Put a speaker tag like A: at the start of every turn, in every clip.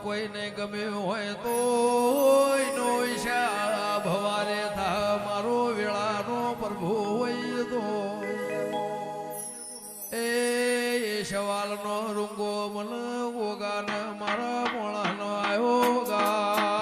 A: કોઈને ગમ્યું હોય તો નો ઈશા ભવારે થા મારો વેળાનો પ્રભુ હોય તો એ સવાલનો રૂંગો મન ગોગાન મારા મોળાનો આવ્યો ગા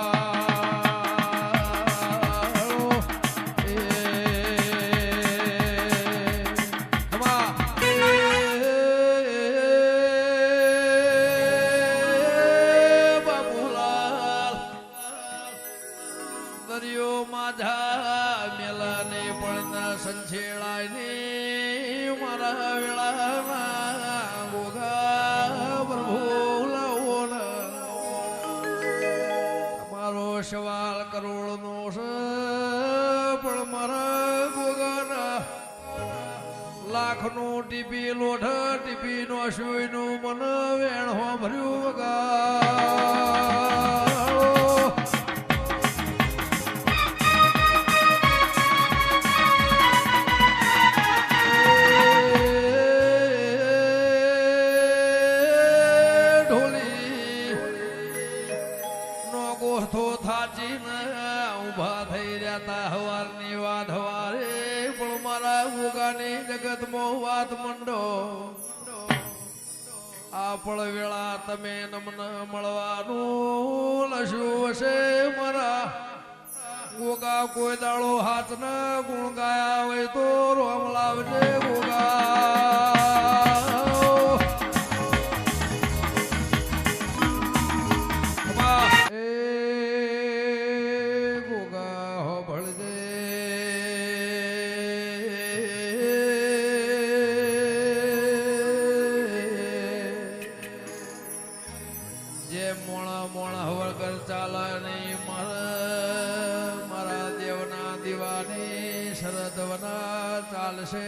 A: સવાલ કરોડ નો છે પણ મારા ગોગાના લાખ નું ટીપી લોઢ ટીપી નો સુઈ નું મન વેણ ભર્યું વગા જગત મો વાત મંડો આપળ વેળા તમે નમન મળવાનું લસ્યું હશે મારા ગોગા કોઈ દાડો હાથ ના ગુણ ગાયા હોય તો રોમ લાવજે ગોગા ચાલશે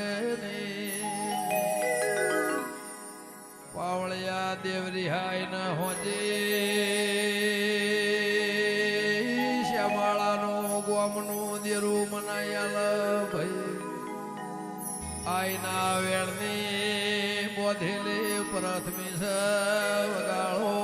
A: પાવળિયા દેવરી હાય ન હોજે શ્યામાળાનું ગોમનું દેરું મનાયાલ ભાઈ આઈના વેણની બોધેલી પ્રથમી વગાળો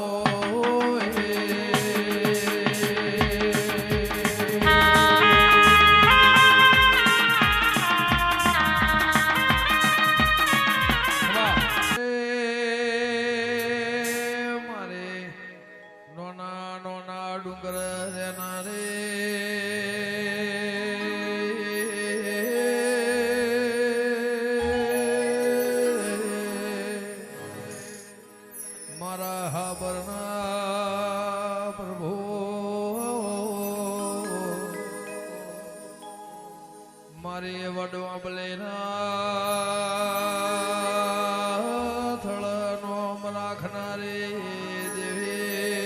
A: મારી વડો બલેના થળનો રાખનારી દેવી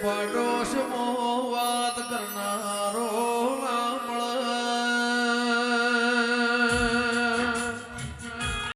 A: પડોશ મો